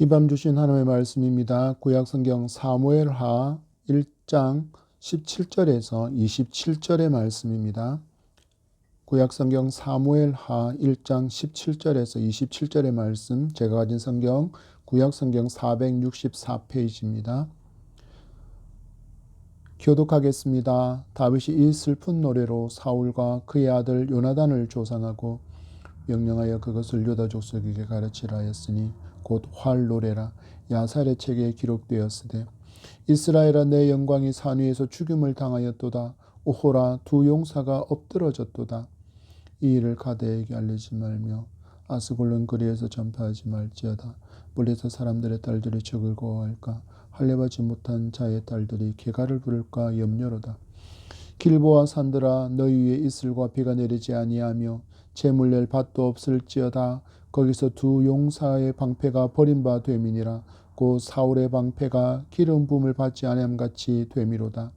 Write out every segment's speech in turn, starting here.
이 밤 주신 하나님의 말씀입니다. 구약성경 사무엘하 1장 17절에서 27절의 말씀입니다. 구약성경 사무엘하 1장 17절에서 27절의 말씀, 제가 가진 성경 구약성경 464페이지입니다. 교독하겠습니다. 다윗이 이 슬픈 노래로 사울과 그의 아들 요나단을 조상하고 명령하여 그것을 유다 족속에게 가르치라 하였으니 곧 활 노래라. 야살의 책에 기록되었으되 이스라엘아 내 영광이 산 위에서 죽임을 당하였도다. 오호라 두 용사가 엎드러졌도다. 이 일을 가드에게 알리지 말며 아스골론 거리에서 전파하지 말지어다. 멀리서 사람들의 딸들이 적을 고할까 할례받지 못한 자의 딸들이 개가를 부를까 염려로다. 길보아 산들아 너희 위에 이슬과 비가 내리지 아니하며 재물 낼 밭도 없을지어다. 거기서 두 용사의 방패가 버린 바 됨이니라. 곧 사울의 방패가 기름 부음을 받지 아니함같이 됨이로다.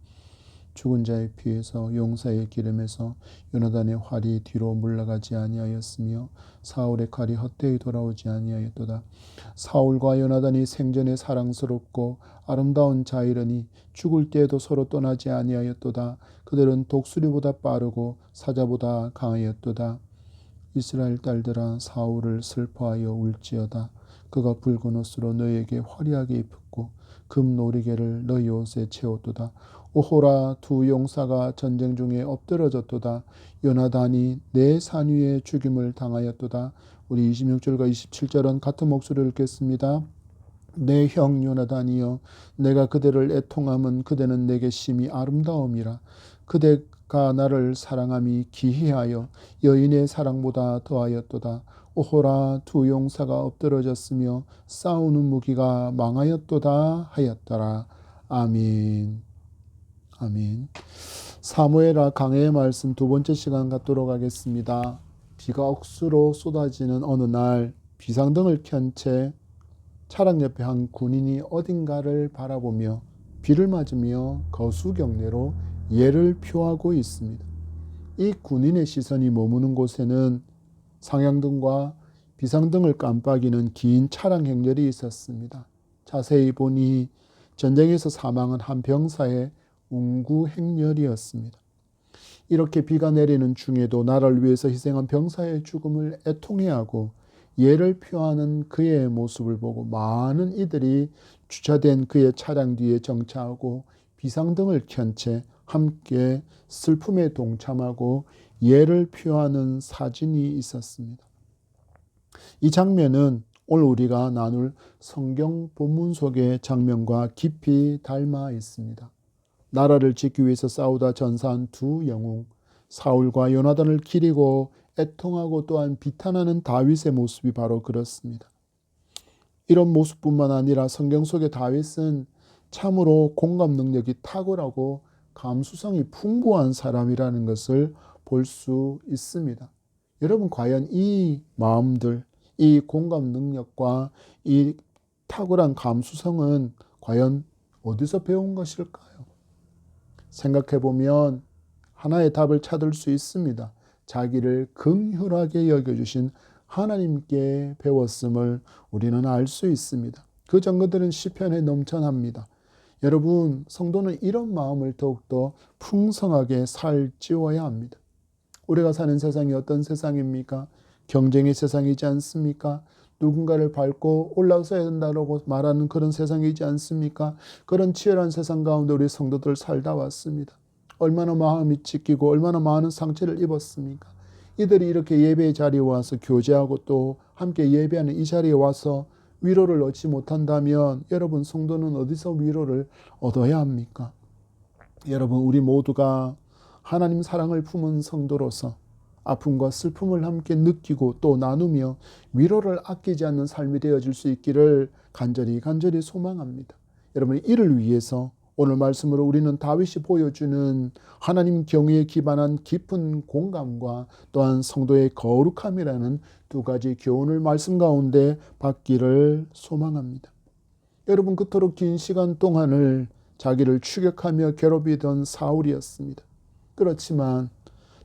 죽은 자의 피에서 용사의 기름에서 요나단의 활이 뒤로 물러가지 아니하였으며 사울의 칼이 헛되이 돌아오지 아니하였도다. 사울과 요나단이 생전에 사랑스럽고 아름다운 자이러니 죽을 때에도 서로 떠나지 아니하였도다. 그들은 독수리보다 빠르고 사자보다 강하였도다. 이스라엘 딸들아 사울을 슬퍼하여 울지어다. 그가 붉은 옷으로 너희에게 화려하게 입혔고 금 놀이개를 너희 옷에 채웠도다. 오호라 두 용사가 전쟁 중에 엎드러졌도다. 요나단이 내 산 위에 죽임을 당하였도다. 우리 26절과 27절은 같은 목소리를 읽겠습니다. 내 형 요나단이여 내가 그대를 애통함은 그대는 내게 심히 아름다움이라. 그대가 나를 사랑함이 기이하여 여인의 사랑보다 더하였도다. 오호라 두 용사가 엎드러졌으며 싸우는 무기가 망하였도다 하였더라. 아멘. 아멘. 사무엘하 강해의 말씀 두 번째 시간 갖도록 하겠습니다. 비가 억수로 쏟아지는 어느 날 비상등을 켠 채 차량 옆에 한 군인이 어딘가를 바라보며 비를 맞으며 거수경례로 예를 표하고 있습니다. 이 군인의 시선이 머무는 곳에는 상향등과 비상등을 깜빡이는 긴 차량 행렬이 있었습니다. 자세히 보니 전쟁에서 사망한 한 병사의 운구 행렬이었습니다. 이렇게 비가 내리는 중에도 나라를 위해서 희생한 병사의 죽음을 애통해하고 예를 표하는 그의 모습을 보고 많은 이들이 주차된 그의 차량 뒤에 정차하고 비상등을 켠 채 함께 슬픔에 동참하고 예를 표하는 사진이 있었습니다. 이 장면은 오늘 우리가 나눌 성경 본문 속의 장면과 깊이 닮아 있습니다. 나라를 지키기 위해서 싸우다 전사한 두 영웅 사울과 요나단을 기리고 애통하고 또한 비탄하는 다윗의 모습이 바로 그렇습니다. 이런 모습뿐만 아니라 성경 속의 다윗은 참으로 공감 능력이 탁월하고 감수성이 풍부한 사람이라는 것을 볼 수 있습니다. 여러분 과연 이 마음들, 이 공감 능력과 이 탁월한 감수성은 과연 어디서 배운 것일까요? 생각해보면 하나의 답을 찾을 수 있습니다. 자기를 긍휼하게 여겨주신 하나님께 배웠음을 우리는 알 수 있습니다. 그 증거들은 시편에 넘쳐납니다. 여러분, 성도는 이런 마음을 더욱더 풍성하게 살찌워야 합니다. 우리가 사는 세상이 어떤 세상입니까? 경쟁의 세상이지 않습니까? 누군가를 밟고 올라서야 된다고 말하는 그런 세상이지 않습니까? 그런 치열한 세상 가운데 우리 성도들 살다 왔습니다. 얼마나 마음이 찢기고 얼마나 많은 상처를 입었습니까? 이들이 이렇게 예배의 자리에 와서 교제하고 또 함께 예배하는 이 자리에 와서 위로를 얻지 못한다면 여러분 성도는 어디서 위로를 얻어야 합니까? 여러분 우리 모두가 하나님 사랑을 품은 성도로서 아픔과 슬픔을 함께 느끼고 또 나누며 위로를 아끼지 않는 삶이 되어질 수 있기를 간절히 소망합니다. 여러분 이를 위해서 오늘 말씀으로 우리는 다윗이 보여주는 하나님 경외에 기반한 깊은 공감과 또한 성도의 거룩함이라는 두 가지 교훈을 말씀 가운데 받기를 소망합니다. 여러분 그토록 긴 시간 동안을 자기를 추격하며 괴롭히던 사울이었습니다. 그렇지만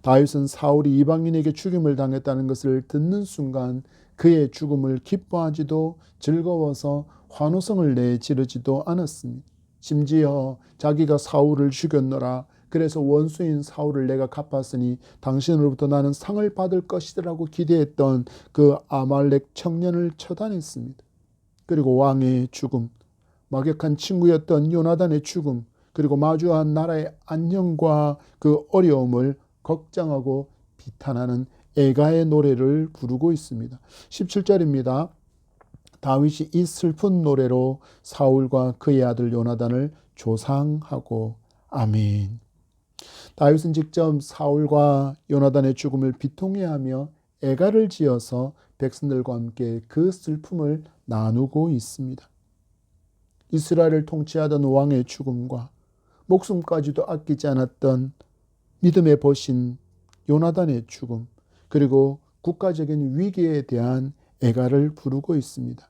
다윗은 사울이 이방인에게 죽임을 당했다는 것을 듣는 순간 그의 죽음을 기뻐하지도 즐거워서 환호성을 내 지르지도 않았습니다. 심지어 자기가 사울을 죽였노라. 그래서 원수인 사울을 내가 갚았으니 당신으로부터 나는 상을 받을 것이라고 기대했던 그 아말렉 청년을 처단했습니다. 그리고 왕의 죽음, 막역한 친구였던 요나단의 죽음, 그리고 마주한 나라의 안녕과 그 어려움을 걱정하고 비탄하는 애가의 노래를 부르고 있습니다. 17절입니다. 다윗이 이 슬픈 노래로 사울과 그의 아들 요나단을 조상하고 아멘. 다윗은 직접 사울과 요나단의 죽음을 비통해하며 애가를 지어서 백성들과 함께 그 슬픔을 나누고 있습니다. 이스라엘을 통치하던 왕의 죽음과 목숨까지도 아끼지 않았던 믿음의 벗인 요나단의 죽음, 그리고 국가적인 위기에 대한 애가를 부르고 있습니다.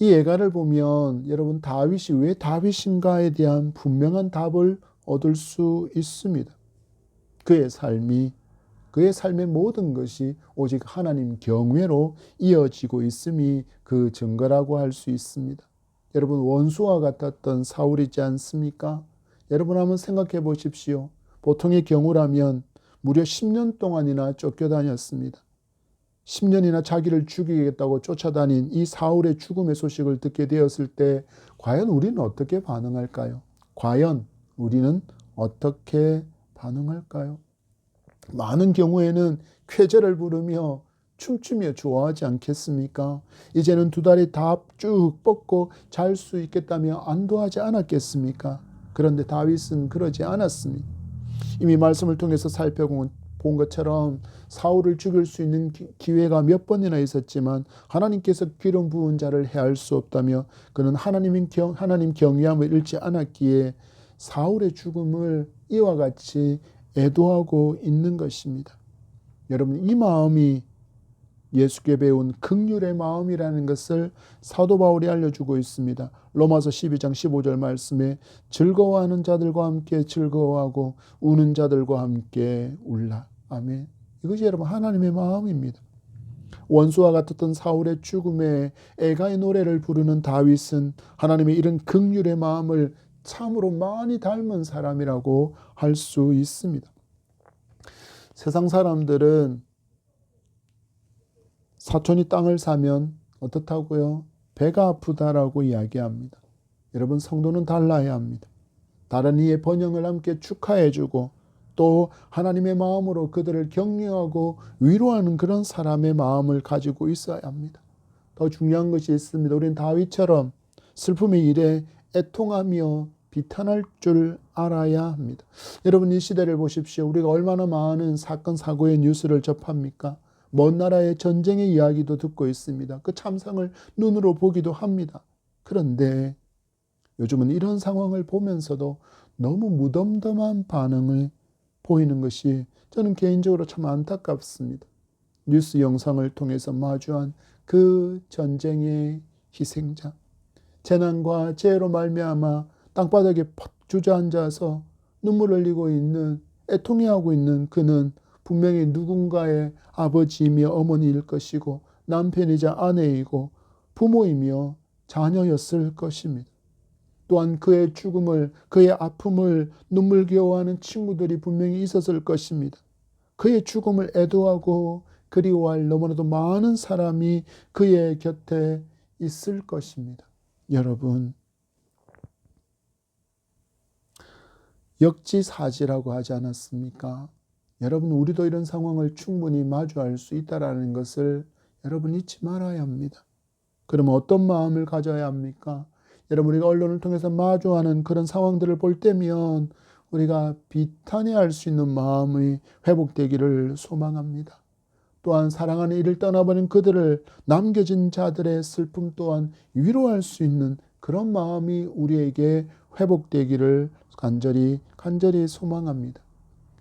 이 애가를 보면 여러분 다윗이 왜 다윗인가에 대한 분명한 답을 얻을 수 있습니다. 그의 삶의 모든 것이 오직 하나님 경외로 이어지고 있음이 그 증거라고 할 수 있습니다. 여러분 원수와 같았던 사울이지 않습니까? 여러분 한번 생각해 보십시오. 보통의 경우라면 무려 10년 동안이나 쫓겨다녔습니다. 10년이나 자기를 죽이겠다고 쫓아다닌 이 사울의 죽음의 소식을 듣게 되었을 때 과연 우리는 어떻게 반응할까요? 과연 우리는 어떻게 반응할까요? 많은 경우에는 쾌제를 부르며 춤추며 좋아하지 않겠습니까? 이제는 두 다리 다 쭉 뻗고 잘 수 있겠다며 안도하지 않았겠습니까? 그런데 다윗은 그러지 않았습니다. 이미 말씀을 통해서 살펴본 것처럼 사울을 죽일 수 있는 기회가 몇 번이나 있었지만 하나님께서 기름 부은 자를 해할 수 없다며 그는 하나님 경외함을 잃지 않았기에 사울의 죽음을 이와 같이 애도하고 있는 것입니다. 여러분 이 마음이 예수께 배운 긍휼의 마음이라는 것을 사도 바울이 알려주고 있습니다. 로마서 12장 15절 말씀에 즐거워하는 자들과 함께 즐거워하고 우는 자들과 함께 울라. 아멘. 이것이 여러분 하나님의 마음입니다. 원수와 같았던 사울의 죽음에 애가의 노래를 부르는 다윗은 하나님의 이런 긍휼의 마음을 참으로 많이 닮은 사람이라고 할 수 있습니다. 세상 사람들은 사촌이 땅을 사면 어떻다고요? 배가 아프다라고 이야기합니다. 여러분 성도는 달라야 합니다. 다른 이의 번영을 함께 축하해주고 또 하나님의 마음으로 그들을 격려하고 위로하는 그런 사람의 마음을 가지고 있어야 합니다. 더 중요한 것이 있습니다. 우리는 다윗처럼 슬픔의 일에 애통하며 비탄할 줄 알아야 합니다. 여러분 이 시대를 보십시오. 우리가 얼마나 많은 사건 사고의 뉴스를 접합니까? 먼 나라의 전쟁의 이야기도 듣고 있습니다. 그 참상을 눈으로 보기도 합니다. 그런데 요즘은 이런 상황을 보면서도 너무 무덤덤한 반응을 보이는 것이 저는 개인적으로 참 안타깝습니다. 뉴스 영상을 통해서 마주한 그 전쟁의 희생자, 재난과 재해로 말미암아 땅바닥에 퍽 주저앉아서 눈물 흘리고 있는, 애통해하고 있는 그는 분명히 누군가의 아버지이며 어머니일 것이고 남편이자 아내이고 부모이며 자녀였을 것입니다. 또한 그의 죽음을, 그의 아픔을 눈물겨워하는 친구들이 분명히 있었을 것입니다. 그의 죽음을 애도하고 그리워할 너무나도 많은 사람이 그의 곁에 있을 것입니다. 여러분, 역지사지라고 하지 않았습니까? 여러분 우리도 이런 상황을 충분히 마주할 수 있다는 것을 여러분 잊지 말아야 합니다. 그러면 어떤 마음을 가져야 합니까? 여러분 우리가 언론을 통해서 마주하는 그런 상황들을 볼 때면 우리가 비탄해할 수 있는 마음이 회복되기를 소망합니다. 또한 사랑하는 이를 떠나버린 그들을 남겨진 자들의 슬픔 또한 위로할 수 있는 그런 마음이 우리에게 회복되기를 간절히 소망합니다.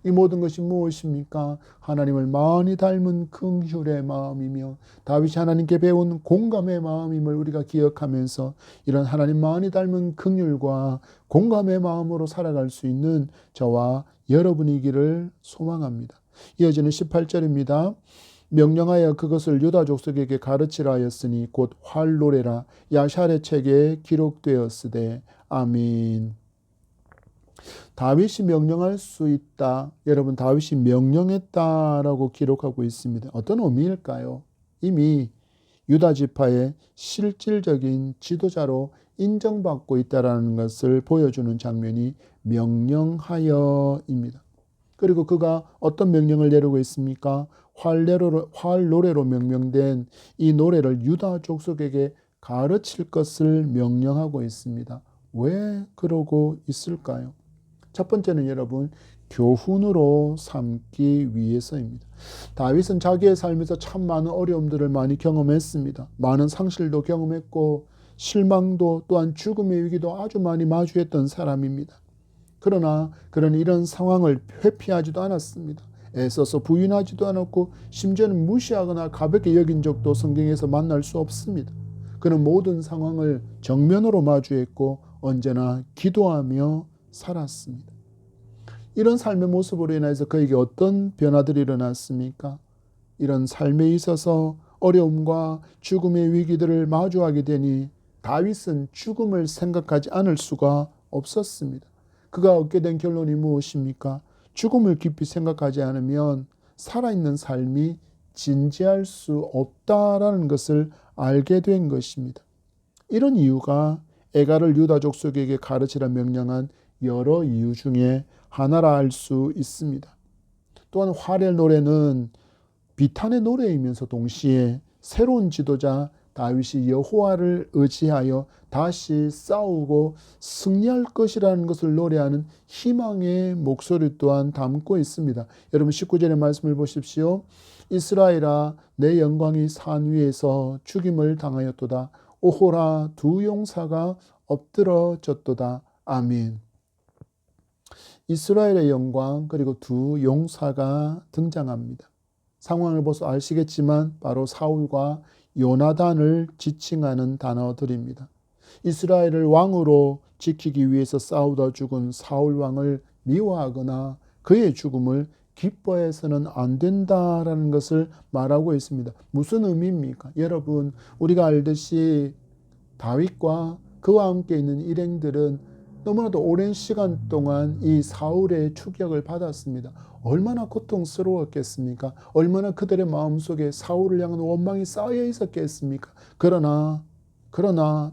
이 모든 것이 무엇입니까? 하나님을 많이 닮은 긍휼의 마음이며 다윗이 하나님께 배운 공감의 마음임을 우리가 기억하면서 이런 하나님 많이 닮은 긍휼과 공감의 마음으로 살아갈 수 있는 저와 여러분이기를 소망합니다. 이어지는 18절입니다. 명령하여 그것을 유다 족속에게 가르치라 하였으니 곧 활노래라. 야샬의 책에 기록되었으되. 아멘. 다윗이 명령할 수 있다. 여러분, 다윗이 명령했다라고 기록하고 있습니다. 어떤 의미일까요? 이미 유다 지파의 실질적인 지도자로 인정받고 있다라는 것을 보여주는 장면이 명령하여입니다. 그리고 그가 어떤 명령을 내리고 있습니까? 활노래로 명명된 이 노래를 유다 족속에게 가르칠 것을 명령하고 있습니다. 왜 그러고 있을까요? 첫 번째는 여러분, 교훈으로 삼기 위해서입니다. 다윗은 자기의 삶에서 참 많은 어려움들을 많이 경험했습니다. 많은 상실도 경험했고 실망도 또한 죽음의 위기도 아주 많이 마주했던 사람입니다. 그러나 그런 이런 상황을 회피하지도 않았습니다. 애써서 부인하지도 않았고 심지어는 무시하거나 가볍게 여긴 적도 성경에서 만날 수 없습니다. 그는 모든 상황을 정면으로 마주했고 언제나 기도하며 살았습니다. 이런 삶의 모습으로 인해서 그에게 어떤 변화들이 일어났습니까? 이런 삶에 있어서 어려움과 죽음의 위기들을 마주하게 되니 다윗은 죽음을 생각하지 않을 수가 없었습니다. 그가 얻게 된 결론이 무엇입니까? 죽음을 깊이 생각하지 않으면 살아있는 삶이 진지할 수 없다라는 것을 알게 된 것입니다. 이런 이유가 애가를 유다 족속에게 가르치라 명령한 여러 이유 중에 하나라 할 수 있습니다. 또한 활의 노래는 비탄의 노래이면서 동시에 새로운 지도자 다윗이 여호와를 의지하여 다시 싸우고 승리할 것이라는 것을 노래하는 희망의 목소리 또한 담고 있습니다. 여러분 19절의 말씀을 보십시오. 이스라엘아 내 영광이 산 위에서 죽임을 당하였도다. 오호라 두 용사가 엎드러졌도다. 아멘. 이스라엘의 영광 그리고 두 용사가 등장합니다. 상황을 보서 아시겠지만 바로 사울과 요나단을 지칭하는 단어들입니다. 이스라엘을 왕으로 지키기 위해서 싸우다 죽은 사울 왕을 미워하거나 그의 죽음을 기뻐해서는 안 된다라는 것을 말하고 있습니다. 무슨 의미입니까? 여러분, 우리가 알듯이 다윗과 그와 함께 있는 일행들은 너무나도 오랜 시간 동안 이 사울의 추격을 받았습니다. 얼마나 고통스러웠겠습니까? 얼마나 그들의 마음속에 사울을 향한 원망이 쌓여 있었겠습니까? 그러나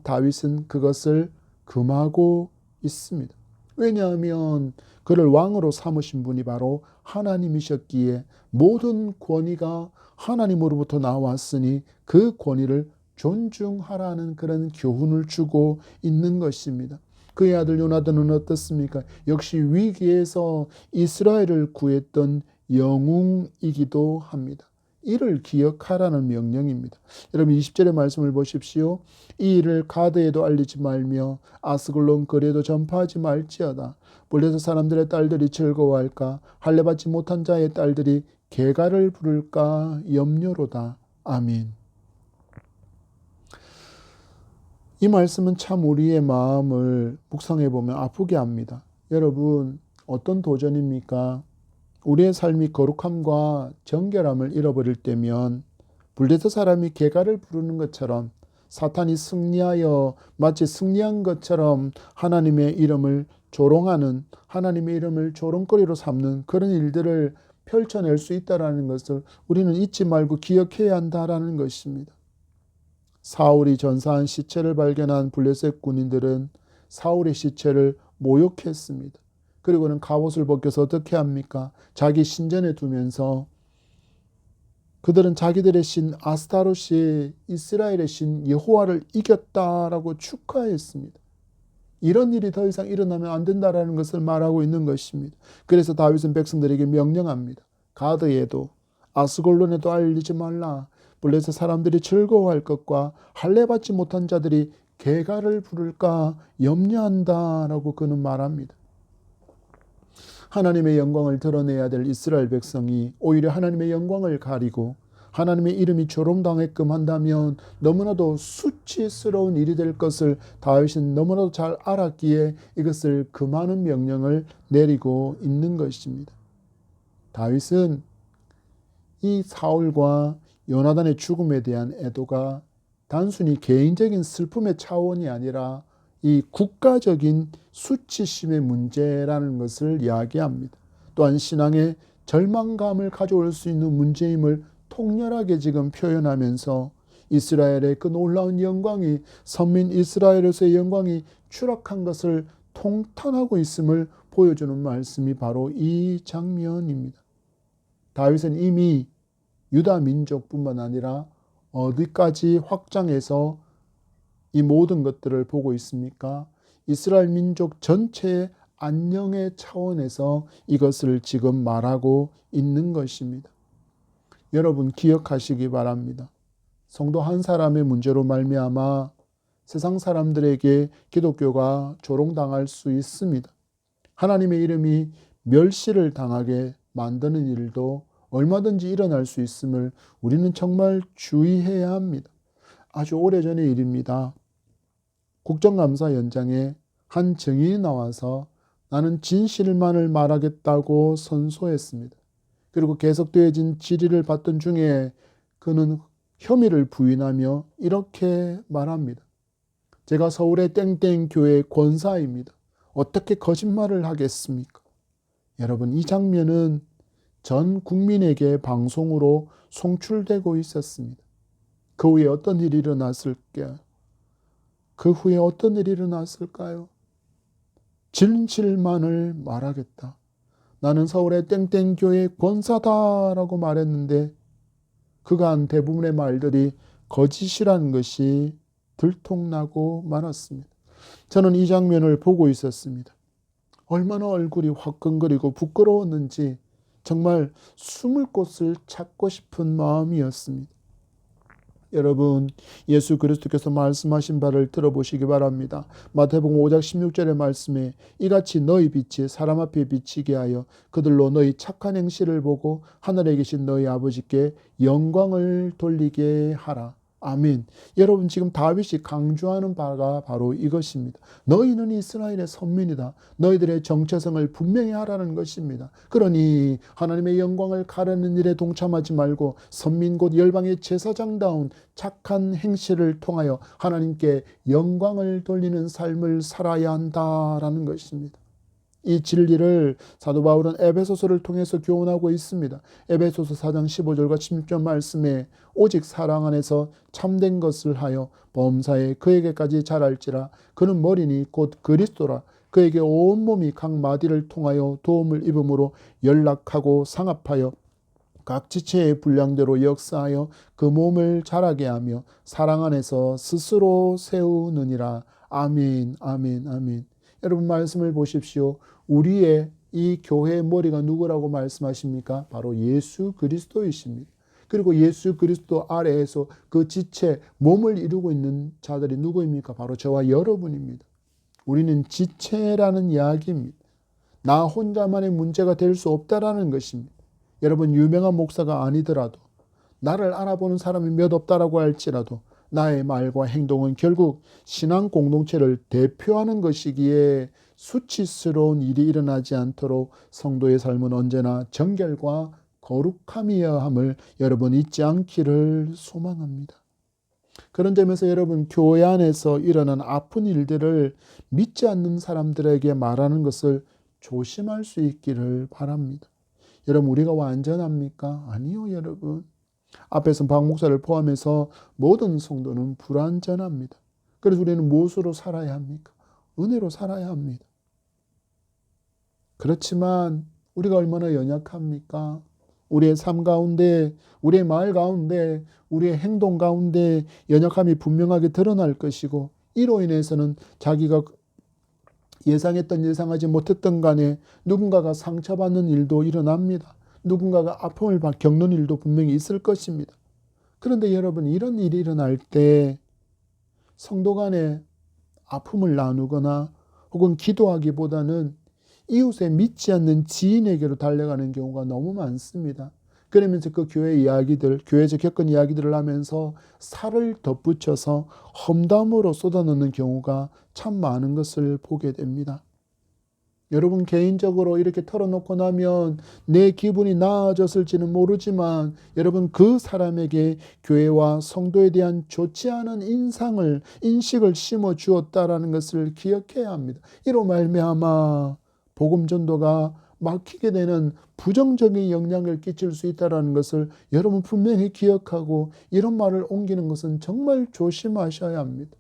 다윗은 그것을 금하고 있습니다. 왜냐하면 그를 왕으로 삼으신 분이 바로 하나님이셨기에 모든 권위가 하나님으로부터 나왔으니 그 권위를 존중하라는 그런 교훈을 주고 있는 것입니다. 그의 아들 요나단은 어떻습니까? 역시 위기에서 이스라엘을 구했던 영웅이기도 합니다. 이를 기억하라는 명령입니다. 여러분 20절의 말씀을 보십시오. 이 일을 가드에도 알리지 말며 아스글론 거리에도 전파하지 말지어다. 블레셋 사람들의 딸들이 즐거워할까? 할례받지 못한 자의 딸들이 개가를 부를까 염려로다. 아멘. 이 말씀은 참 우리의 마음을 묵상해 보면 아프게 합니다. 여러분, 어떤 도전입니까? 우리의 삶이 거룩함과 정결함을 잃어버릴 때면 블레셋 사람이 개가를 부르는 것처럼 사탄이 승리하여 마치 승리한 것처럼 하나님의 이름을 조롱하는, 하나님의 이름을 조롱거리로 삼는 그런 일들을 펼쳐낼 수 있다는 것을 우리는 잊지 말고 기억해야 한다는 것입니다. 사울이 전사한 시체를 발견한 블레셋 군인들은 사울의 시체를 모욕했습니다. 그리고는 갑옷을 벗겨서 어떻게 합니까? 자기 신전에 두면서 그들은 자기들의 신 아스타롯이 이스라엘의 신 여호와를 이겼다라고 축하했습니다. 이런 일이 더 이상 일어나면 안 된다라는 것을 말하고 있는 것입니다. 그래서 다윗은 백성들에게 명령합니다. 가드에도 아스골론에도 알리지 말라. 블레셋 사람들이 즐거워할 것과 할례받지 못한 자들이 개가를 부를까 염려한다라고 그는 말합니다. 하나님의 영광을 드러내야 될 이스라엘 백성이 오히려 하나님의 영광을 가리고 하나님의 이름이 조롱당하게끔 한다면 너무나도 수치스러운 일이 될 것을 다윗은 너무나도 잘 알았기에 이것을 금하는 명령을 내리고 있는 것입니다. 다윗은 이 사울과 요나단의 죽음에 대한 애도가 단순히 개인적인 슬픔의 차원이 아니라 이 국가적인 수치심의 문제라는 것을 이야기합니다. 또한 신앙의 절망감을 가져올 수 있는 문제임을 통렬하게 지금 표현하면서 이스라엘의 그 놀라운 영광이, 선민 이스라엘에서의 영광이 추락한 것을 통탄하고 있음을 보여주는 말씀이 바로 이 장면입니다. 다윗은 이미 유다 민족뿐만 아니라 어디까지 확장해서 이 모든 것들을 보고 있습니까? 이스라엘 민족 전체의 안녕의 차원에서 이것을 지금 말하고 있는 것입니다. 여러분 기억하시기 바랍니다. 성도 한 사람의 문제로 말미암아 세상 사람들에게 기독교가 조롱당할 수 있습니다. 하나님의 이름이 멸시를 당하게 만드는 일도 얼마든지 일어날 수 있음을 우리는 정말 주의해야 합니다. 아주 오래전의 일입니다. 국정감사 현장에 한 증인이 나와서 나는 진실만을 말하겠다고 선소했습니다. 그리고 계속되어진 질의를 받던 중에 그는 혐의를 부인하며 이렇게 말합니다. 제가 서울의 땡땡 교회 권사입니다. 어떻게 거짓말을 하겠습니까? 여러분 이 장면은 전 국민에게 방송으로 송출되고 있었습니다. 그 후에 어떤 일이 일어났을까요? 진실만을 말하겠다. 나는 서울의 땡땡 교회 권사다라고 말했는데 그가 한 대부분의 말들이 거짓이라는 것이 들통나고 말았습니다. 저는 이 장면을 보고 있었습니다. 얼마나 얼굴이 화끈거리고 부끄러웠는지 정말 숨을 곳을 찾고 싶은 마음이었습니다. 여러분 예수 그리스도께서 말씀하신 바를 들어보시기 바랍니다. 마태복음 5장 16절의 말씀에 이같이 너희 빛이 사람 앞에 비치게 하여 그들로 너희 착한 행실을 보고 하늘에 계신 너희 아버지께 영광을 돌리게 하라. 아멘. 여러분 지금 다윗이 강조하는 바가 바로 이것입니다. 너희는 이스라엘의 선민이다. 너희들의 정체성을 분명히 하라는 것입니다. 그러니 하나님의 영광을 가르는 일에 동참하지 말고 선민 곧 열방의 제사장다운 착한 행실을 통하여 하나님께 영광을 돌리는 삶을 살아야 한다라는 것입니다. 이 진리를 사도 바울은 에베소서를 통해서 교훈하고 있습니다. 에베소서 4장 15절과 16절 말씀에 오직 사랑 안에서 참된 것을 하여 범사에 그에게까지 자랄지라. 그는 머리니 곧 그리스도라. 그에게 온몸이 각 마디를 통하여 도움을 입음으로 연락하고 상합하여 각 지체의 분량대로 역사하여 그 몸을 자라게 하며 사랑 안에서 스스로 세우느니라. 아멘, 아멘, 아멘. 여러분 말씀을 보십시오. 우리의 이 교회의 머리가 누구라고 말씀하십니까? 바로 예수 그리스도이십니다. 그리고 예수 그리스도 아래에서 그 지체, 몸을 이루고 있는 자들이 누구입니까? 바로 저와 여러분입니다. 우리는 지체라는 이야기입니다. 나 혼자만의 문제가 될 수 없다라는 것입니다. 여러분 유명한 목사가 아니더라도 나를 알아보는 사람이 몇 없다라고 할지라도 나의 말과 행동은 결국 신앙 공동체를 대표하는 것이기에 수치스러운 일이 일어나지 않도록 성도의 삶은 언제나 정결과 거룩함이어야 함을 여러분 잊지 않기를 소망합니다. 그런 점에서 여러분 교회 안에서 일어난 아픈 일들을 믿지 않는 사람들에게 말하는 것을 조심할 수 있기를 바랍니다. 여러분 우리가 완전합니까? 아니요 여러분. 앞에서 박 목사를 포함해서 모든 성도는 불완전합니다. 그래서 우리는 무엇으로 살아야 합니까? 은혜로 살아야 합니다. 그렇지만 우리가 얼마나 연약합니까? 우리의 삶 가운데, 우리의 말 가운데, 우리의 행동 가운데 연약함이 분명하게 드러날 것이고 이로 인해서는 자기가 예상했던 예상하지 못했던 간에 누군가가 상처받는 일도 일어납니다. 누군가가 아픔을 겪는 일도 분명히 있을 것입니다. 그런데 여러분 이런 일이 일어날 때 성도 간에 아픔을 나누거나 혹은 기도하기보다는 이웃에 믿지 않는 지인에게로 달려가는 경우가 너무 많습니다. 그러면서 그 교회 이야기들, 교회에서 겪은 이야기들을 하면서 살을 덧붙여서 험담으로 쏟아넣는 경우가 참 많은 것을 보게 됩니다. 여러분 개인적으로 이렇게 털어놓고 나면 내 기분이 나아졌을지는 모르지만 여러분 그 사람에게 교회와 성도에 대한 좋지 않은 인식을 심어 주었다라는 것을 기억해야 합니다. 이로 말미암아 복음 전도가 막히게 되는 부정적인 영향을 끼칠 수 있다는 것을 여러분 분명히 기억하고 이런 말을 옮기는 것은 정말 조심하셔야 합니다.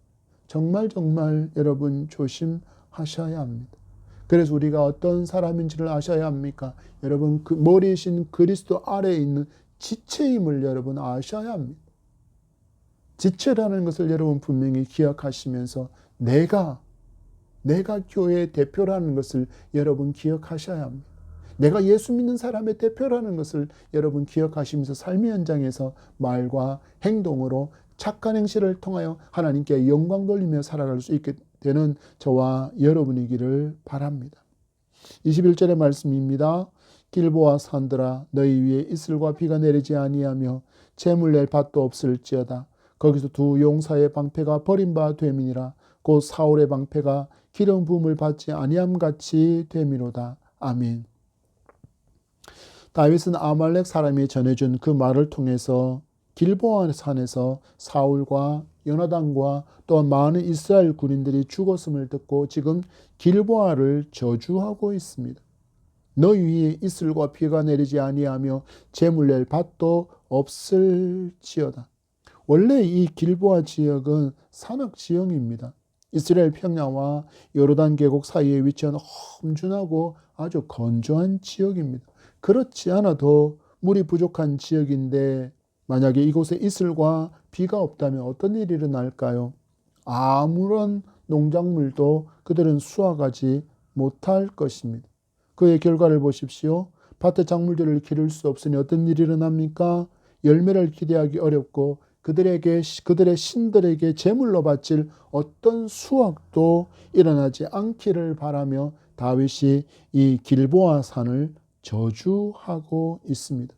정말 여러분 조심하셔야 합니다. 그래서 우리가 어떤 사람인지를 아셔야 합니까? 여러분 그 머리이신 그리스도 아래에 있는 지체임을 여러분 아셔야 합니다. 지체라는 것을 여러분 분명히 기억하시면서 내가 교회의 대표라는 것을 여러분 기억하셔야 합니다. 내가 예수 믿는 사람의 대표라는 것을 여러분 기억하시면서 삶의 현장에서 말과 행동으로 착한 행실을 통하여 하나님께 영광 돌리며 살아갈 수 있게 되는 저와 여러분이기를 바랍니다. 21절의 말씀입니다. 길보아 산들아 너희 위에 이슬과 비가 내리지 아니하며 재물 낼 밭도 없을지어다. 거기서 두 용사의 방패가 버림바 됨이니라. 곧 사울의 방패가 기름 부음을 받지 아니함같이 됨이로다. 아멘. 다윗은 아말렉 사람이 전해준 그 말을 통해서 길보아 산에서 사울과 요나단과 또한 많은 이스라엘 군인들이 죽었음을 듣고 지금 길보아를 저주하고 있습니다. 너희 위에 이슬과 비가 내리지 아니하며 재물 낼 밭도 없을지어다. 원래 이 길보아 지역은 산악 지형입니다. 이스라엘 평야와 요르단 계곡 사이에 위치한 험준하고 아주 건조한 지역입니다. 그렇지 않아도 물이 부족한 지역인데 만약에 이곳에 이슬과 비가 없다면 어떤 일이 일어날까요? 아무런 농작물도 그들은 수확하지 못할 것입니다. 그의 결과를 보십시오. 밭의 작물들을 기를 수 없으니 어떤 일이 일어납니까? 열매를 기대하기 어렵고 그들의 신들에게 제물로 바칠 어떤 수확도 일어나지 않기를 바라며 다윗이 이 길보아 산을 저주하고 있습니다.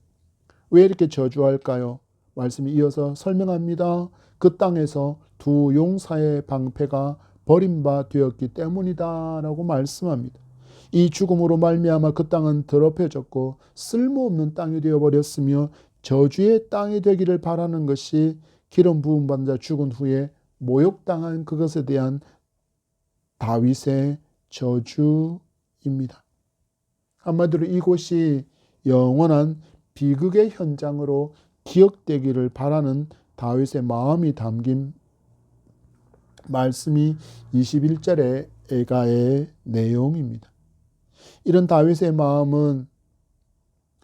왜 이렇게 저주할까요? 말씀이 이어서 설명합니다. 그 땅에서 두 용사의 방패가 버림바 되었기 때문이다 라고 말씀합니다. 이 죽음으로 말미암아 그 땅은 더럽혀졌고 쓸모없는 땅이 되어버렸으며 저주의 땅이 되기를 바라는 것이 기름 부음 받은 자 죽은 후에 모욕당한 그것에 대한 다윗의 저주입니다. 한마디로 이곳이 영원한 비극의 현장으로 기억되기를 바라는 다윗의 마음이 담긴 말씀이 21절의 애가의 내용입니다. 이런 다윗의 마음은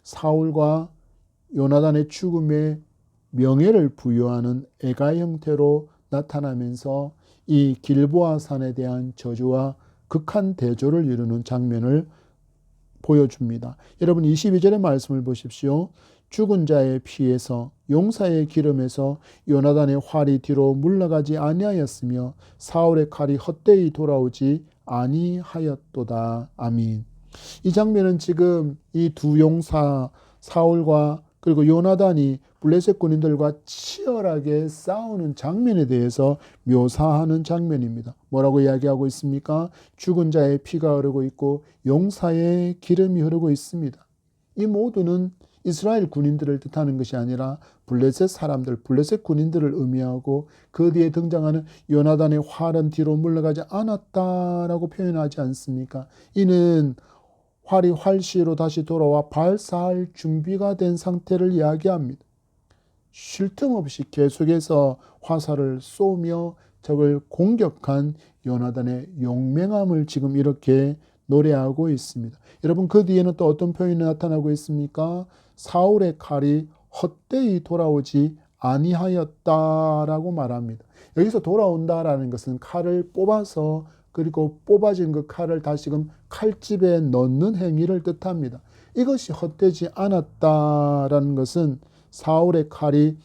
사울과 요나단의 죽음에 명예를 부여하는 애가 형태로 나타나면서 이 길보아 산에 대한 저주와 극한 대조를 이루는 장면을 보여줍니다. 여러분 22절의 말씀을 보십시오. 죽은 자의 피에서 용사의 기름에서 요나단의 활이 뒤로 물러가지 아니하였으며 사울의 칼이 헛되이 돌아오지 아니하였도다. 아멘. 이 장면은 지금 이 두 용사 사울과 그리고 요나단이 블레셋 군인들과 치열하게 싸우는 장면에 대해서 묘사하는 장면입니다. 뭐라고 이야기하고 있습니까? 죽은 자의 피가 흐르고 있고 용사의 기름이 흐르고 있습니다. 이 모두는 이스라엘 군인들을 뜻하는 것이 아니라 블레셋 사람들, 블레셋 군인들을 의미하고 그 뒤에 등장하는 요나단의 활은 뒤로 물러가지 않았다라고 표현하지 않습니까? 이는 활이 활시로 다시 돌아와 발사할 준비가 된 상태를 이야기합니다. 쉴 틈 없이 계속해서 화살을 쏘며 적을 공격한 요나단의 용맹함을 지금 이렇게 노래하고 있습니다. 여러분 그 뒤에는 또 어떤 표현이 나타나고 있습니까? 사울의 칼이 헛되이 돌아오지 아니하였다라고 말합니다. 여기서 돌아온다라는 것은 칼을 뽑아서 그리고 뽑아진 그 칼을 다시금 칼집에 넣는 행위를 뜻합니다. 이것이 헛되지 않았다라는 것은 사울의 칼이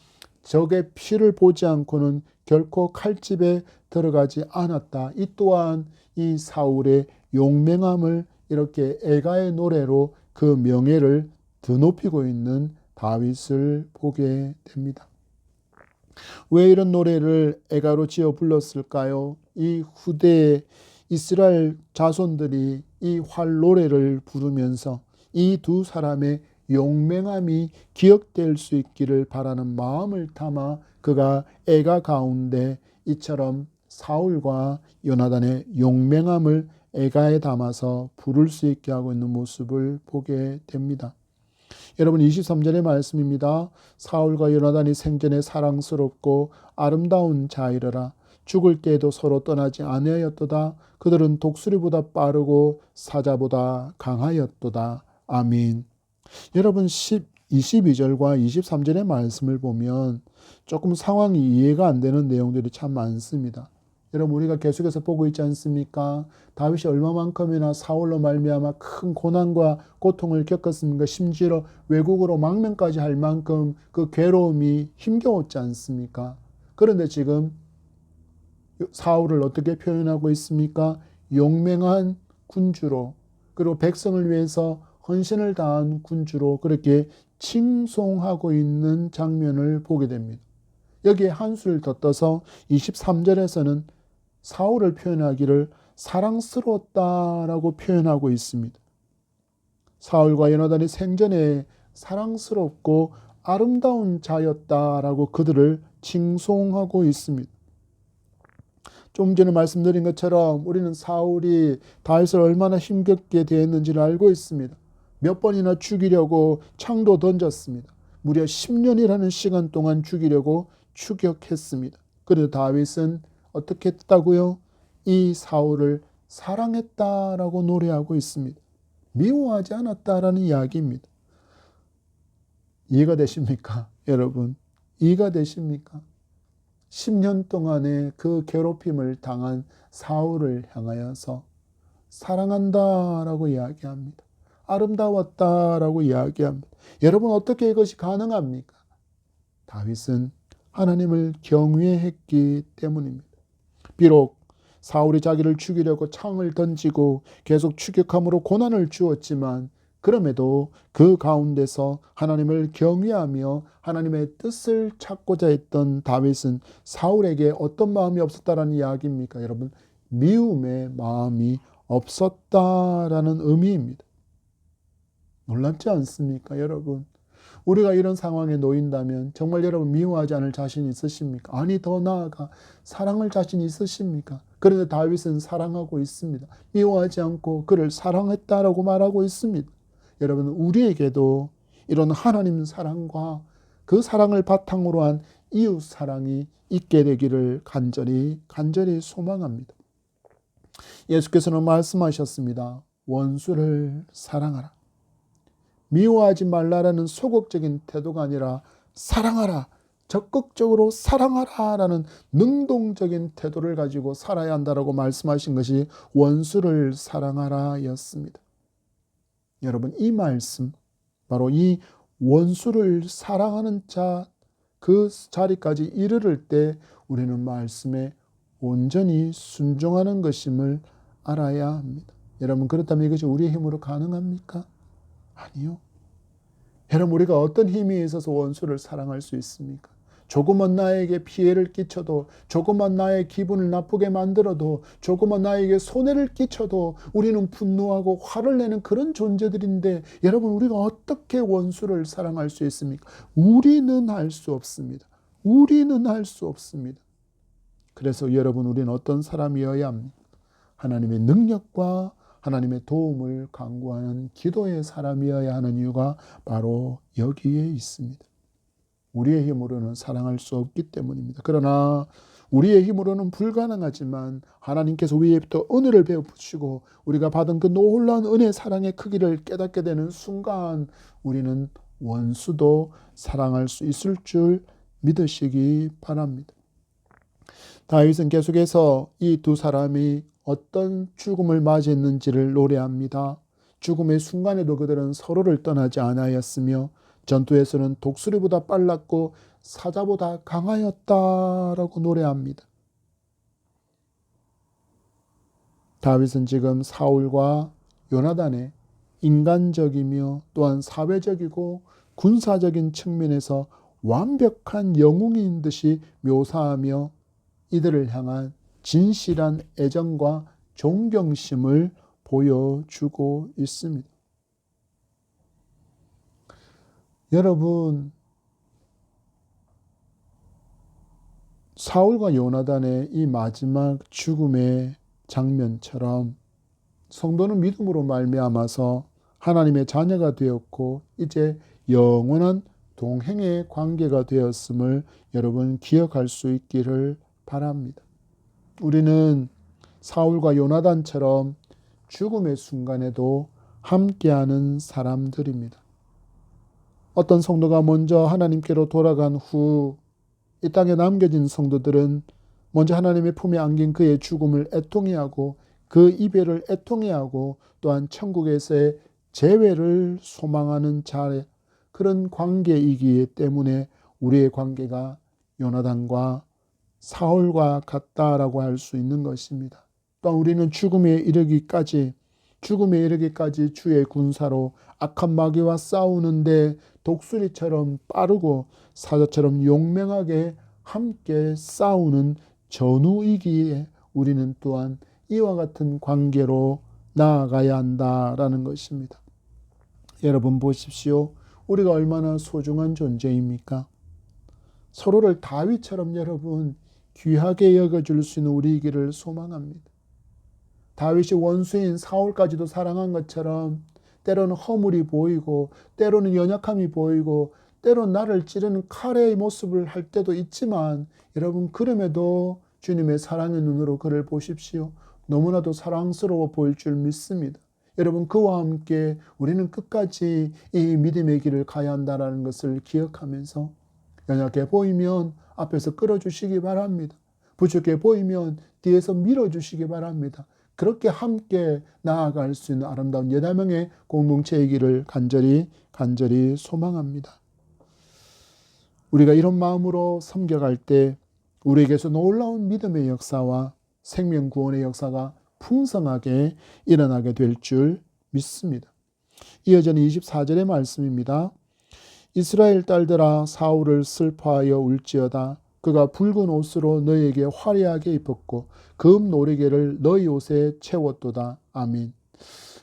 적의 피를 보지 않고는 결코 칼집에 들어가지 않았다. 이 또한 이 사울의 용맹함을 이렇게 애가의 노래로 그 명예를 드높이고 있는 다윗을 보게 됩니다. 왜 이런 노래를 애가로 지어 불렀을까요? 이 후대에 이스라엘 자손들이 이 활 노래를 부르면서 이 두 사람의 용맹함이 기억될 수 있기를 바라는 마음을 담아 그가 애가 가운데 이처럼 사울과 요나단의 용맹함을 애가에 담아서 부를 수 있게 하고 있는 모습을 보게 됩니다. 여러분 23절의 말씀입니다. 사울과 요나단이 생전에 사랑스럽고 아름다운 자이러라. 죽을 때에도 서로 떠나지 아니하였도다. 그들은 독수리보다 빠르고 사자보다 강하였도다. 아멘. 여러분 22절과 23절의 말씀을 보면 조금 상황이 이해가 안 되는 내용들이 참 많습니다. 여러분 우리가 계속해서 보고 있지 않습니까? 다윗이 얼마만큼이나 사울로 말미암아 큰 고난과 고통을 겪었습니까? 심지어 외국으로 망명까지 할 만큼 그 괴로움이 힘겨웠지 않습니까? 그런데 지금 사울을 어떻게 표현하고 있습니까? 용맹한 군주로, 그리고 백성을 위해서 헌신을 다한 군주로 그렇게 칭송하고 있는 장면을 보게 됩니다. 여기에 한 수를 더 떠서 23절에서는 사울을 표현하기를 사랑스러웠다라고 표현하고 있습니다. 사울과 요나단이 생전에 사랑스럽고 아름다운 자였다라고 그들을 칭송하고 있습니다. 좀 전에 말씀드린 것처럼 우리는 사울이 다윗을 얼마나 힘겹게 대했는지를 알고 있습니다. 몇 번이나 죽이려고 창도 던졌습니다. 무려 10년이라는 시간 동안 죽이려고 추격했습니다. 그래도 다윗은 어떻게 했다고요? 이 사울을 사랑했다라고 노래하고 있습니다. 미워하지 않았다라는 이야기입니다. 이해가 되십니까? 여러분, 이해가 되십니까? 10년 동안의 그 괴롭힘을 당한 사울을 향하여서 사랑한다라고 이야기합니다. 아름다웠다라고 이야기합니다. 여러분 어떻게 이것이 가능합니까? 다윗은 하나님을 경외했기 때문입니다. 비록 사울이 자기를 죽이려고 창을 던지고 계속 추격함으로 고난을 주었지만 그럼에도 그 가운데서 하나님을 경외하며 하나님의 뜻을 찾고자 했던 다윗은 사울에게 어떤 마음이 없었다라는 이야기입니까? 여러분, 미움의 마음이 없었다라는 의미입니다. 놀랍지 않습니까, 여러분? 우리가 이런 상황에 놓인다면 정말 여러분 미워하지 않을 자신 있으십니까? 아니, 더 나아가 사랑할 자신 있으십니까? 그런데 다윗은 사랑하고 있습니다. 미워하지 않고 그를 사랑했다라고 말하고 있습니다. 여러분, 우리에게도 이런 하나님 사랑과 그 사랑을 바탕으로 한 이웃 사랑이 있게 되기를 간절히 소망합니다. 예수께서는 말씀하셨습니다. 원수를 사랑하라. 미워하지 말라라는 소극적인 태도가 아니라 사랑하라, 적극적으로 사랑하라라는 능동적인 태도를 가지고 살아야 한다라고 말씀하신 것이 원수를 사랑하라 였습니다. 여러분, 이 말씀, 바로 이 원수를 사랑하는 자, 그 자리까지 이르를 때 우리는 말씀에 온전히 순종하는 것임을 알아야 합니다. 여러분, 그렇다면 이것이 우리의 힘으로 가능합니까? 아니요. 여러분, 우리가 어떤 힘이 있어서 원수를 사랑할 수 있습니까? 조금만 나에게 피해를 끼쳐도, 조금만 나의 기분을 나쁘게 만들어도, 조금만 나에게 손해를 끼쳐도 우리는 분노하고 화를 내는 그런 존재들인데, 여러분, 우리가 어떻게 원수를 사랑할 수 있습니까? 우리는 할 수 없습니다. 우리는 할 수 없습니다. 그래서 여러분, 우리는 어떤 사람이어야 합니까? 하나님의 능력과 하나님의 도움을 간구하는 기도의 사람이어야 하는 이유가 바로 여기에 있습니다. 우리의 힘으로는 사랑할 수 없기 때문입니다. 그러나 우리의 힘으로는 불가능하지만 하나님께서 위에부터 은혜를 베어주시고 우리가 받은 그 놀라운 은혜 사랑의 크기를 깨닫게 되는 순간 우리는 원수도 사랑할 수 있을 줄 믿으시기 바랍니다. 다윗은 계속해서 이 두 사람이 어떤 죽음을 맞이했는지를 노래합니다. 죽음의 순간에도 그들은 서로를 떠나지 않았으며 전투에서는 독수리보다 빨랐고 사자보다 강하였다라고 노래합니다. 다윗은 지금 사울과 요나단의 인간적이며 또한 사회적이고 군사적인 측면에서 완벽한 영웅인 듯이 묘사하며 이들을 향한 진실한 애정과 존경심을 보여주고 있습니다. 여러분, 사울과 요나단의 이 마지막 죽음의 장면처럼 성도는 믿음으로 말미암아서 하나님의 자녀가 되었고 이제 영원한 동행의 관계가 되었음을 여러분 기억할 수 있기를 바랍니다. 우리는 사울과 요나단처럼 죽음의 순간에도 함께하는 사람들입니다. 어떤 성도가 먼저 하나님께로 돌아간 후 이 땅에 남겨진 성도들은 먼저 하나님의 품에 안긴 그의 죽음을 애통해하고 그 이별을 애통해하고 또한 천국에서의 재회를 소망하는 자의 그런 관계이기 때문에 우리의 관계가 요나단과 사울과 같다라고 할 수 있는 것입니다. 또한 우리는 죽음에 이르기까지 주의 군사로 악한 마귀와 싸우는데 독수리처럼 빠르고 사자처럼 용맹하게 함께 싸우는 전우이기에 우리는 또한 이와 같은 관계로 나아가야 한다라는 것입니다. 여러분 보십시오. 우리가 얼마나 소중한 존재입니까? 서로를 다윗처럼 여러분 귀하게 여겨줄 수 있는 우리이기를 소망합니다. 다윗이 원수인 사울까지도 사랑한 것처럼 때로는 허물이 보이고 때로는 연약함이 보이고 때로는 나를 찌르는 칼의 모습을 할 때도 있지만 여러분 그럼에도 주님의 사랑의 눈으로 그를 보십시오. 너무나도 사랑스러워 보일 줄 믿습니다. 여러분 그와 함께 우리는 끝까지 이 믿음의 길을 가야 한다는 것을 기억하면서 연약해 보이면 앞에서 끌어주시기 바랍니다. 부족해 보이면 뒤에서 밀어주시기 바랍니다. 그렇게 함께 나아갈 수 있는 아름다운 예다명의 공동체이기를 간절히 소망합니다. 우리가 이런 마음으로 섬겨갈 때 우리에게서 놀라운 믿음의 역사와 생명 구원의 역사가 풍성하게 일어나게 될 줄 믿습니다. 이어지는 24절의 말씀입니다. 이스라엘 딸들아 사울을 슬퍼하여 울지어다. 그가 붉은 옷으로 너희에게 화려하게 입었고 금 노리개를 너희 옷에 채웠도다. 아멘.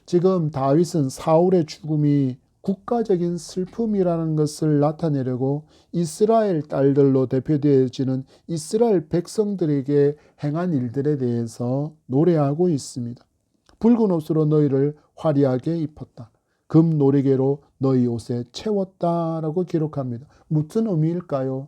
지금 다윗은 사울의 죽음이 국가적인 슬픔이라는 것을 나타내려고 이스라엘 딸들로 대표되어지는 이스라엘 백성들에게 행한 일들에 대해서 노래하고 있습니다. 붉은 옷으로 너희를 화려하게 입었다. 금 노리개로 너희 옷에 채웠다라고 기록합니다. 무슨 의미일까요?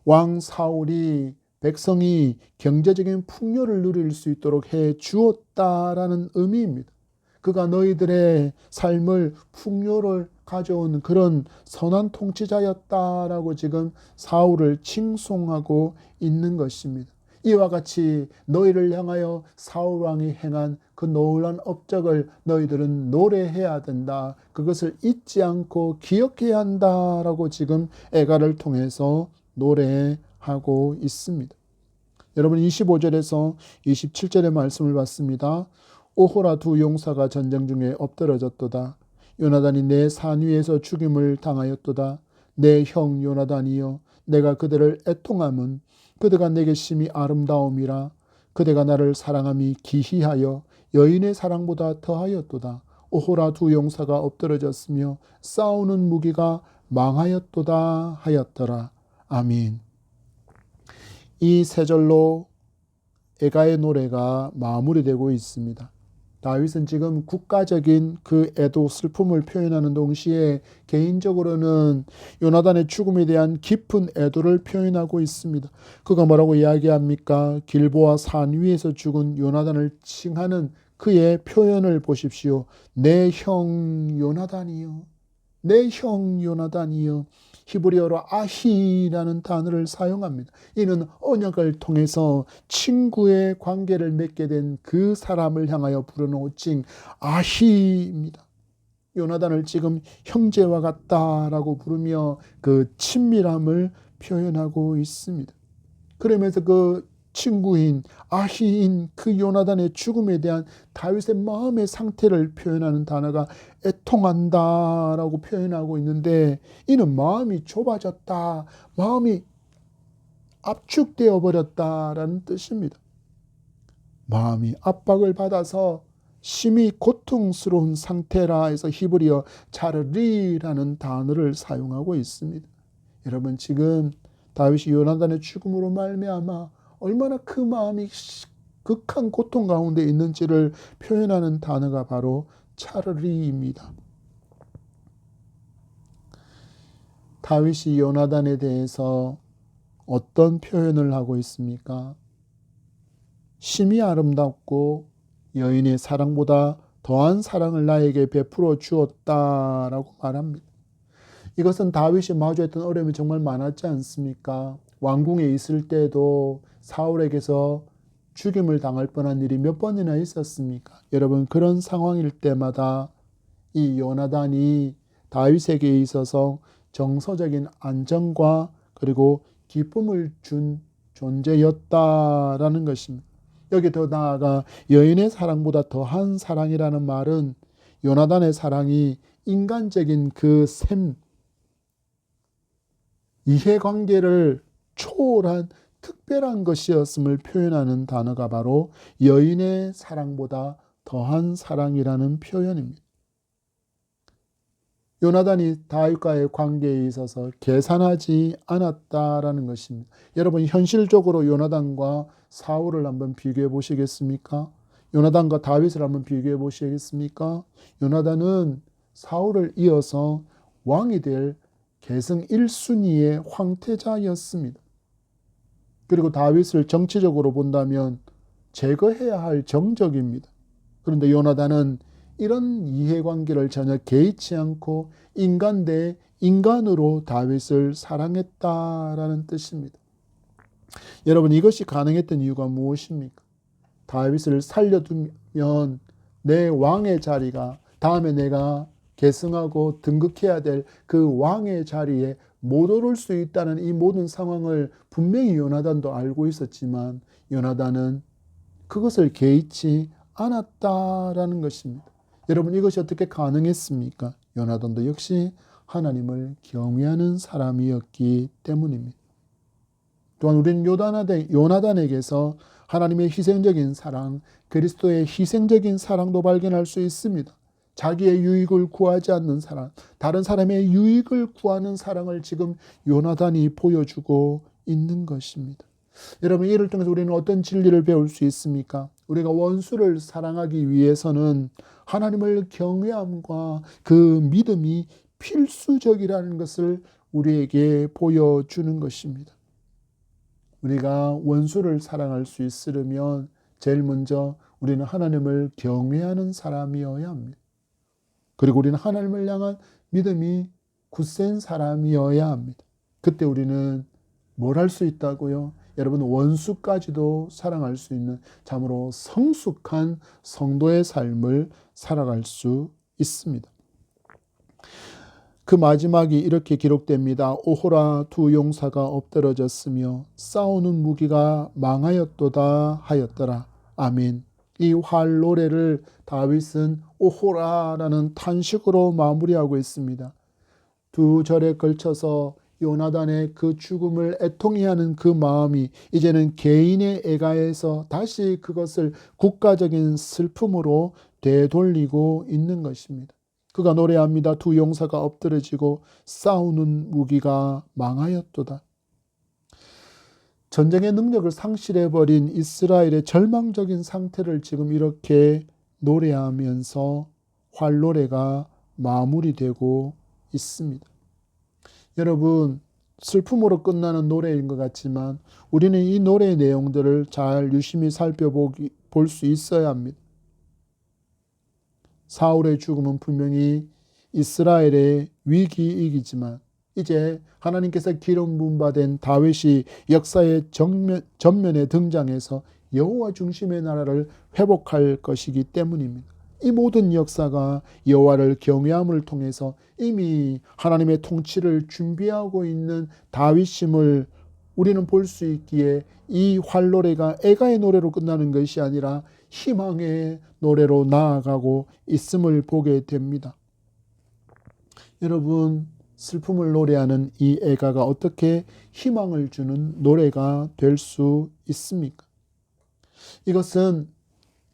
왕 사울이 백성이 경제적인 풍요를 누릴 수 있도록 해 주었다라는 의미입니다. 그가 너희들의 삶을 풍요를 가져온 그런 선한 통치자였다라고 지금 사울을 칭송하고 있는 것입니다. 이와 같이 너희를 향하여 사울 왕이 행한 그 놀라운 업적을 너희들은 노래해야 된다. 그것을 잊지 않고 기억해야 한다라고 지금 애가를 통해서 노래하고 있습니다. 여러분 25절에서 27절의 말씀을 봤습니다. 오호라 두 용사가 전쟁 중에 엎드러졌도다. 요나단이 내 산 위에서 죽임을 당하였도다. 내 형 요나단이여 내가 그들을 애통함은 그대가 내게 심히 아름다움이라. 그대가 나를 사랑함이 기희하여 여인의 사랑보다 더하였도다. 오호라 두 용사가 엎드러졌으며 싸우는 무기가 망하였도다 하였더라. 아멘. 이 세 절로 애가의 노래가 마무리되고 있습니다. 다윗은 지금 국가적인 그 애도 슬픔을 표현하는 동시에 개인적으로는 요나단의 죽음에 대한 깊은 애도를 표현하고 있습니다. 그가 뭐라고 이야기합니까? 길보아 산 위에서 죽은 요나단을 칭하는 그의 표현을 보십시오. 내 형 요나단이요. 내 형 요나단이요. 히브리어로 아히라는 단어를 사용합니다. 이는 언약을 통해서 친구의 관계를 맺게 된 그 사람을 향하여 부르는 호칭 아히입니다. 요나단을 지금 형제와 같다라고 부르며 그 친밀함을 표현하고 있습니다. 그러면서 그 친구인 아히인 그 요나단의 죽음에 대한 다윗의 마음의 상태를 표현하는 단어가 애통한다라고 표현하고 있는데 이는 마음이 좁아졌다, 마음이 압축되어 버렸다라는 뜻입니다. 마음이 압박을 받아서 심히 고통스러운 상태라 해서 히브리어 차르리라는 단어를 사용하고 있습니다. 여러분, 지금 다윗이 요나단의 죽음으로 말미암아 얼마나 그 마음이 극한 고통 가운데 있는지를 표현하는 단어가 바로 차르리입니다. 다윗이 요나단에 대해서 어떤 표현을 하고 있습니까? 심히 아름답고 여인의 사랑보다 더한 사랑을 나에게 베풀어 주었다라고 말합니다. 이것은 다윗이 마주했던 어려움이 정말 많았지 않습니까? 왕궁에 있을 때도 사울에게서 죽임을 당할 뻔한 일이 몇 번이나 있었습니까? 여러분, 그런 상황일 때마다 이 요나단이 다윗에게 있어서 정서적인 안정과 그리고 기쁨을 준 존재였다라는 것입니다. 여기 더 나아가 여인의 사랑보다 더한 사랑이라는 말은 요나단의 사랑이 인간적인 그 이해관계를 초월한 특별한 것이었음을 표현하는 단어가 바로 여인의 사랑보다 더한 사랑이라는 표현입니다. 요나단이 다윗과의 관계에 있어서 계산하지 않았다라는 것입니다. 여러분, 현실적으로 요나단과 사울을 한번 비교해 보시겠습니까? 요나단과 다윗을 한번 비교해 보시겠습니까? 요나단은 사울을 이어서 왕이 될 계승 1순위의 황태자였습니다. 그리고 다윗을 정치적으로 본다면 제거해야 할 정적입니다. 그런데 요나단은 이런 이해관계를 전혀 개의치 않고 인간 대 인간으로 다윗을 사랑했다라는 뜻입니다. 여러분, 이것이 가능했던 이유가 무엇입니까? 다윗을 살려두면 내 왕의 자리가 다음에 내가 계승하고 등극해야 될 그 왕의 자리에 못 오를 수 있다는 이 모든 상황을 분명히 요나단도 알고 있었지만 요나단은 그것을 개의치 않았다라는 것입니다. 여러분, 이것이 어떻게 가능했습니까? 요나단도 역시 하나님을 경외하는 사람이었기 때문입니다. 또한 우리는 요나단에게서 하나님의 희생적인 사랑, 그리스도의 희생적인 사랑도 발견할 수 있습니다. 자기의 유익을 구하지 않는 사랑, 다른 사람의 유익을 구하는 사랑을 지금 요나단이 보여주고 있는 것입니다. 여러분, 이를 통해서 우리는 어떤 진리를 배울 수 있습니까? 우리가 원수를 사랑하기 위해서는 하나님을 경외함과 그 믿음이 필수적이라는 것을 우리에게 보여주는 것입니다. 우리가 원수를 사랑할 수 있으려면 제일 먼저 우리는 하나님을 경외하는 사람이어야 합니다. 그리고 우리는 하나님을 향한 믿음이 굳센 사람이어야 합니다. 그때 우리는 뭘 할 수 있다고요? 여러분, 원수까지도 사랑할 수 있는 참으로 성숙한 성도의 삶을 살아갈 수 있습니다. 그 마지막이 이렇게 기록됩니다. 오호라 두 용사가 엎드러졌으며 싸우는 무기가 망하였도다 하였더라. 아멘. 이 활 노래를 다윗은 오호라라는 탄식으로 마무리하고 있습니다. 두 절에 걸쳐서 요나단의 그 죽음을 애통해하는 그 마음이 이제는 개인의 애가에서 다시 그것을 국가적인 슬픔으로 되돌리고 있는 것입니다. 그가 노래합니다. 두 용사가 엎드러지고 싸우는 무기가 망하였도다. 전쟁의 능력을 상실해버린 이스라엘의 절망적인 상태를 지금 이렇게 노래하면서 활노래가 마무리되고 있습니다. 여러분, 슬픔으로 끝나는 노래인 것 같지만 우리는 이 노래의 내용들을 잘 유심히 살펴볼 수 있어야 합니다. 사울의 죽음은 분명히 이스라엘의 위기이기지만 이제 하나님께서 기름 부음 받은 다윗이 역사의 전면에 등장해서 여호와 중심의 나라를 회복할 것이기 때문입니다. 이 모든 역사가 여호와를 경외함을 통해서 이미 하나님의 통치를 준비하고 있는 다윗임을 우리는 볼 수 있기에 이 활노래가 애가의 노래로 끝나는 것이 아니라 희망의 노래로 나아가고 있음을 보게 됩니다. 여러분, 슬픔을 노래하는 이 애가가 어떻게 희망을 주는 노래가 될 수 있습니까? 이것은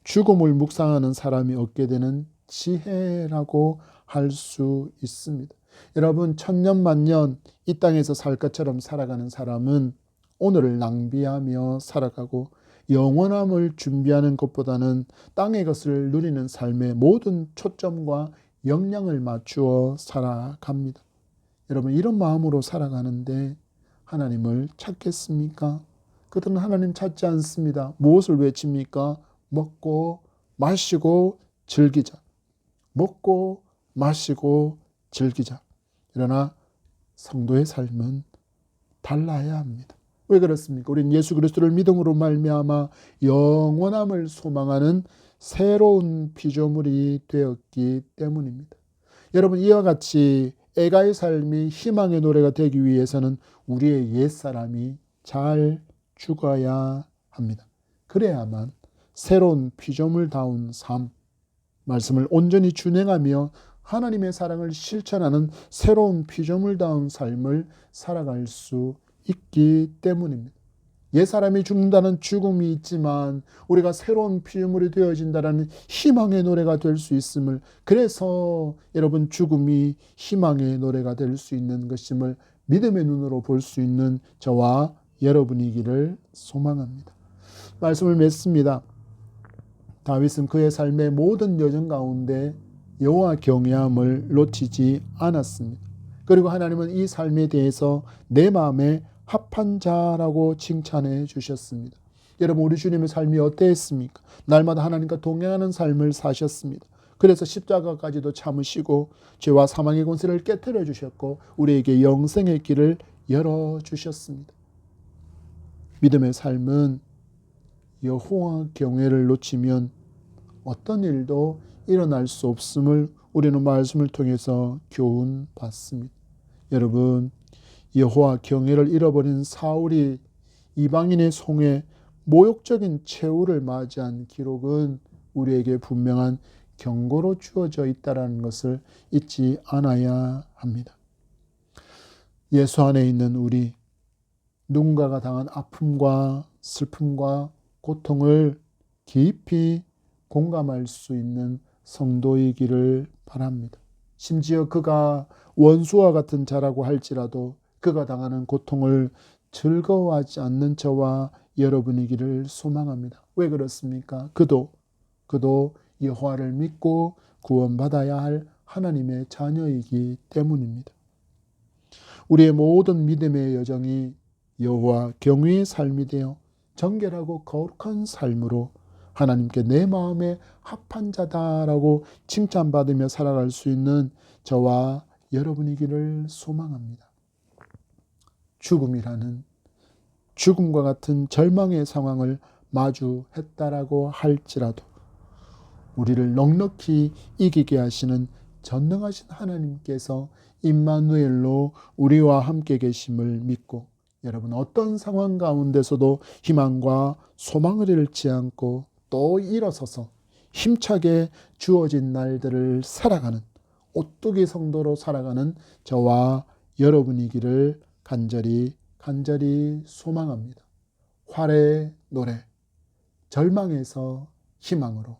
죽음을 묵상하는 사람이 얻게 되는 지혜라고 할 수 있습니다. 여러분, 천년만년 이 땅에서 살 것처럼 살아가는 사람은 오늘을 낭비하며 살아가고 영원함을 준비하는 것보다는 땅의 것을 누리는 삶에 모든 초점과 역량을 맞추어 살아갑니다. 여러분, 이런 마음으로 살아가는데 하나님을 찾겠습니까? 그들은 하나님 찾지 않습니다. 무엇을 외칩니까? 먹고 마시고 즐기자. 먹고 마시고 즐기자. 그러나 성도의 삶은 달라야 합니다. 왜 그렇습니까? 우리는 예수 그리스도를 믿음으로 말미암아 영원함을 소망하는 새로운 피조물이 되었기 때문입니다. 여러분, 이와 같이 애가의 삶이 희망의 노래가 되기 위해서는 우리의 옛사람이 잘 죽어야 합니다. 그래야만 새로운 피조물다운 삶, 말씀을 온전히 준행하며 하나님의 사랑을 실천하는 새로운 피조물다운 삶을 살아갈 수 있기 때문입니다. 옛사람이 죽는다는 죽음이 있지만 우리가 새로운 피조물이 되어진다는 희망의 노래가 될 수 있음을, 그래서 여러분, 죽음이 희망의 노래가 될 수 있는 것임을 믿음의 눈으로 볼 수 있는 저와 여러분이기를 소망합니다. 말씀을 맺습니다. 다윗은 그의 삶의 모든 여정 가운데 여호와 경외함을 놓치지 않았습니다. 그리고 하나님은 이 삶에 대해서 내 마음에 합한 자라고 칭찬해 주셨습니다. 여러분, 우리 주님의 삶이 어땠습니까? 날마다 하나님과 동행하는 삶을 사셨습니다. 그래서 십자가까지도 참으시고 죄와 사망의 권세를 깨뜨려 주셨고 우리에게 영생의 길을 열어주셨습니다. 믿음의 삶은 여호와 경외를 놓치면 어떤 일도 일어날 수 없음을 우리는 말씀을 통해서 교훈받습니다. 여러분, 여호와 경외를 잃어버린 사울이 이방인의 송에 모욕적인 최후를 맞이한 기록은 우리에게 분명한 경고로 주어져 있다는 것을 잊지 않아야 합니다. 예수 안에 있는 우리, 누군가가 당한 아픔과 슬픔과 고통을 깊이 공감할 수 있는 성도이기를 바랍니다. 심지어 그가 원수와 같은 자라고 할지라도 그가 당하는 고통을 즐거워하지 않는 저와 여러분이기를 소망합니다. 왜 그렇습니까? 그도 여호와를 믿고 구원받아야 할 하나님의 자녀이기 때문입니다. 우리의 모든 믿음의 여정이 여호와 경외의 삶이 되어 정결하고 거룩한 삶으로 하나님께 내 마음에 합한 자다라고 칭찬받으며 살아갈 수 있는 저와 여러분이기를 소망합니다. 죽음과 같은 절망의 상황을 마주했다라고 할지라도 우리를 넉넉히 이기게 하시는 전능하신 하나님께서 임마누엘로 우리와 함께 계심을 믿고, 여러분, 어떤 상황 가운데서도 희망과 소망을 잃지 않고 또 일어서서 힘차게 주어진 날들을 살아가는 오뚜기 성도로 살아가는 저와 여러분이기를 간절히 소망합니다. 활의 노래, 절망에서 희망으로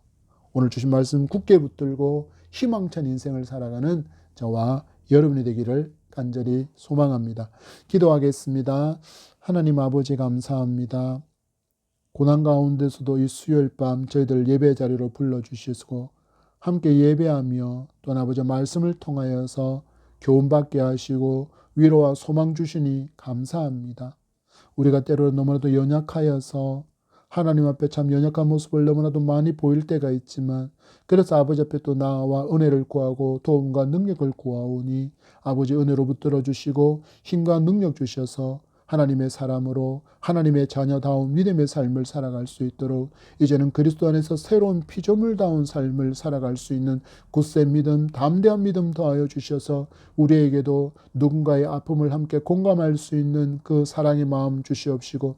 오늘 주신 말씀 굳게 붙들고 희망찬 인생을 살아가는 저와 여러분이 되기를 간절히 소망합니다. 기도하겠습니다. 하나님 아버지, 감사합니다. 고난 가운데서도 이 수요일 밤 저희들 예배 자리로 불러주시고 함께 예배하며 또 아버지 말씀을 통하여서 교훈받게 하시고 위로와 소망 주시니 감사합니다. 우리가 때로 너무나도 연약하여서 하나님 앞에 참 연약한 모습을 너무나도 많이 보일 때가 있지만, 그래서 아버지 앞에 또 나와 은혜를 구하고 도움과 능력을 구하오니 아버지 은혜로 붙들어 주시고 힘과 능력 주셔서 하나님의 사람으로 하나님의 자녀다운 믿음의 삶을 살아갈 수 있도록 이제는 그리스도 안에서 새로운 피조물다운 삶을 살아갈 수 있는 굳센 믿음, 담대한 믿음 더하여 주셔서 우리에게도 누군가의 아픔을 함께 공감할 수 있는 그 사랑의 마음 주시옵시고,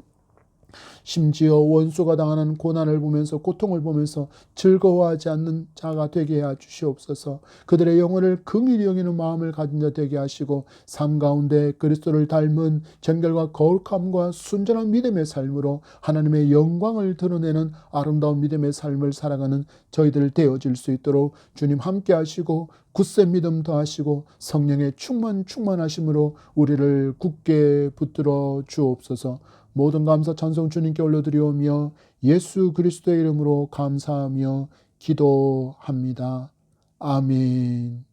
심지어 원수가 당하는 고난을 보면서 고통을 보면서 즐거워하지 않는 자가 되게 해 주시옵소서. 그들의 영혼을 긍휼히 여기는 마음을 가진 자 되게 하시고 삶 가운데 그리스도를 닮은 정결과 거룩함과 순전한 믿음의 삶으로 하나님의 영광을 드러내는 아름다운 믿음의 삶을 살아가는 저희들 되어질 수 있도록 주님 함께 하시고 굳센 믿음 더하시고 성령의 충만하심으로 우리를 굳게 붙들어 주옵소서. 모든 감사 찬송 주님께 올려드리오며 예수 그리스도의 이름으로 감사하며 기도합니다. 아멘.